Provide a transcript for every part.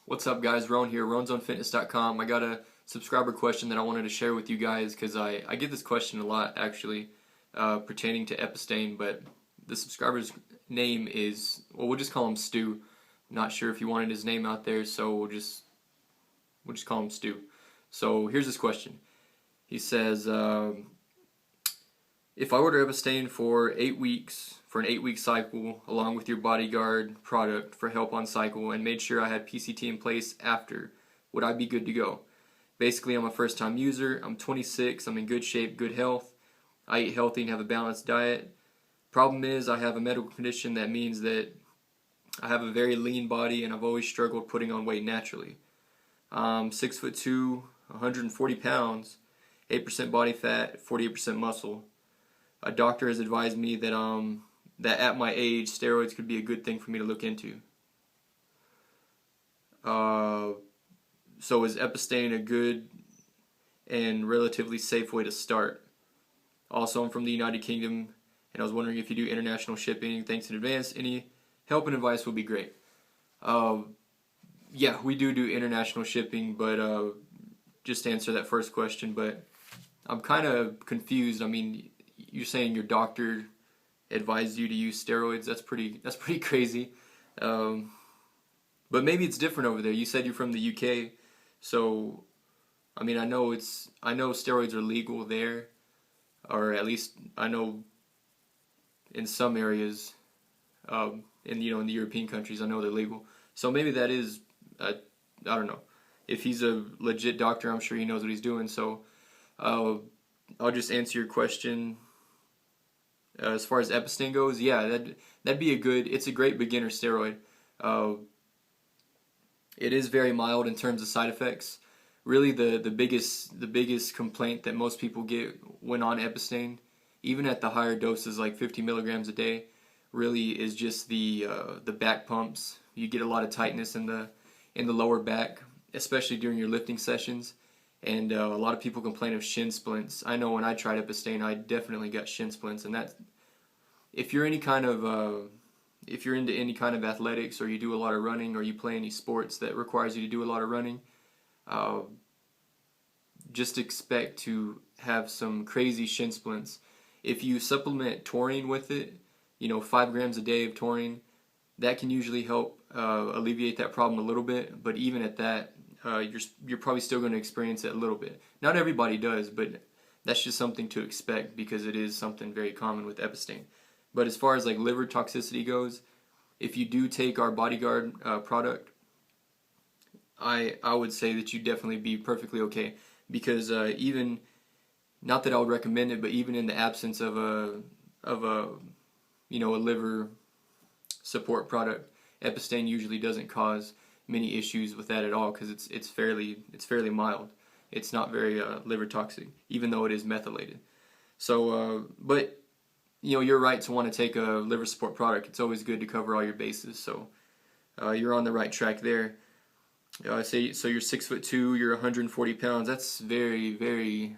What's up, guys? Rone here, ronesonfitness.com. I got a subscriber question that I wanted to share with you guys because I get this question a lot, actually, pertaining to Epistane, but the subscriber's name is, well, we'll just call him Stu. Not sure if he wanted his name out there, so we'll just call him Stu. So here's his question. He says, if I order Epistane for 8 weeks, for an 8-week cycle, along with your bodyguard product for help on cycle, and made sure I had PCT in place after, would I be good to go? Basically, I'm a first-time user. I'm 26. I'm in good shape, good health. I eat healthy and have a balanced diet. Problem is, I have a medical condition that means that I have a very lean body, and I've always struggled putting on weight naturally. 6'2", 140 pounds, 8% body fat, 48% muscle. A doctor has advised me that that at my age, steroids could be a good thing for me to look into. So is Epistane a good and relatively safe way to start? Also, I'm from the United Kingdom, and I was wondering if you do international shipping. Thanks in advance. Any help and advice would be great. Yeah, we do international shipping, but just to answer that first question, but I'm kind of confused. I mean, you're saying your doctor advised you to use steroids. That's pretty crazy. But maybe it's different over there. You said you're from the UK, so I mean, I know steroids are legal there, or at least I know in some areas, in the European countries, I know they're legal. So maybe that is, I don't know. If he's a legit doctor, I'm sure he knows what he's doing. So I'll just answer your question. As far as Epistane goes, yeah, that'd be it's a great beginner steroid. It is very mild in terms of side effects. Really, the biggest complaint that most people get when on Epistane, even at the higher doses like 50 milligrams a day, really is just the back pumps. You get a lot of tightness in the lower back, especially during your lifting sessions. And a lot of people complain of shin splints. I know when I tried Epistane, I definitely got shin splints, and that, if you're into any kind of athletics, or you do a lot of running, or you play any sports that requires you to do a lot of running, just expect to have some crazy shin splints. If you supplement taurine with it, 5 grams a day of taurine, that can usually help alleviate that problem a little bit. But even at that, you're probably still going to experience it a little bit. Not everybody does, but that's just something to expect because it is something very common with Epistane. But as far as like liver toxicity goes, if you do take our bodyguard product, I would say that you'd definitely be perfectly okay, because even, not that I would recommend it, but even in the absence of a liver support product, Epistane usually doesn't cause many issues with that at all, because it's fairly mild. It's not very liver toxic, even though it is methylated. So, but you're right to want to take a liver support product. It's always good to cover all your bases. So you're on the right track there. So you're 6'2", you're 140 pounds. That's very,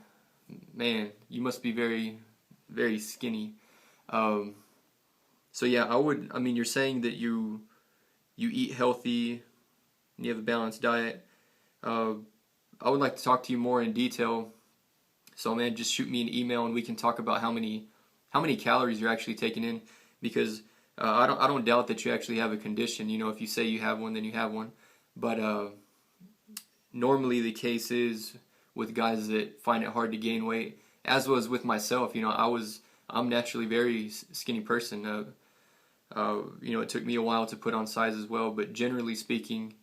man, you must be very, very skinny. So yeah, I mean, you're saying that you eat healthy, and you have a balanced diet. I would like to talk to you more in detail. So man, just shoot me an email and we can talk about how many calories you're actually taking in, because I don't doubt that you actually have a condition. If you say you have one, then you have one. But normally the case is with guys that find it hard to gain weight, as was with myself. I'm naturally a very skinny person. It took me a while to put on size as well, but generally speaking,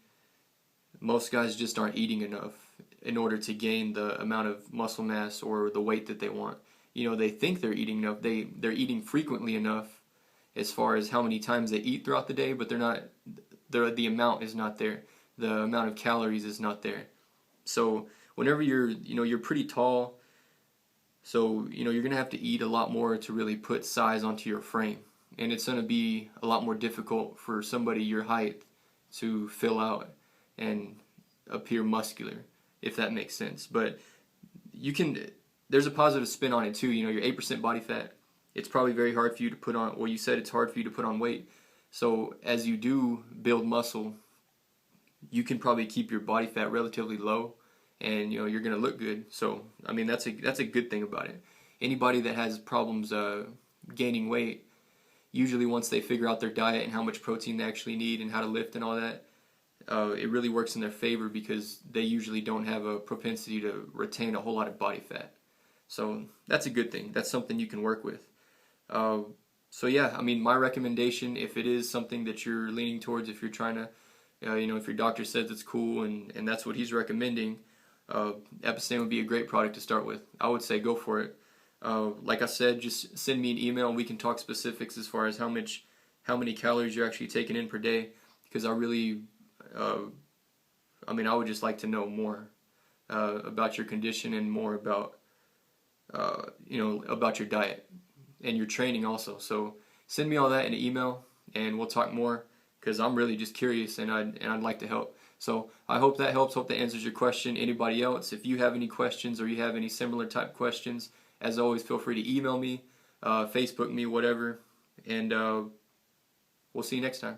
most guys just aren't eating enough in order to gain the amount of muscle mass or the weight that they want. They think they're eating enough. They're eating frequently enough as far as how many times they eat throughout the day, but they're not. The amount is not there. The amount of calories is not there. So whenever you're pretty tall, so you're gonna have to eat a lot more to really put size onto your frame, and it's gonna be a lot more difficult for somebody your height to fill out and appear muscular, if that makes sense. But there's a positive spin on it too. You're 8% body fat. It's probably very hard for you to put on, well, you said it's hard for you to put on weight. So as you do build muscle, you can probably keep your body fat relatively low, and you're gonna look good. So I mean that's a good thing about it. Anybody that has problems gaining weight, usually once they figure out their diet and how much protein they actually need and how to lift and all that, it really works in their favor because they usually don't have a propensity to retain a whole lot of body fat. So that's a good thing. That's something you can work with. So yeah, I mean, my recommendation, if it is something that you're leaning towards, if you're trying to, if your doctor says it's cool and that's what he's recommending, Epistane would be a great product to start with. I would say go for it. Like I said, just send me an email and we can talk specifics as far as how many calories you're actually taking in per day, because I really, I would just like to know more about your condition and more about, about your diet and your training also. So send me all that in an email and we'll talk more, because I'm really just curious and I'd like to help. So I hope that helps. Hope that answers your question. Anybody else, if you have any questions or you have any similar type questions, as always, feel free to email me, Facebook me, whatever, and we'll see you next time.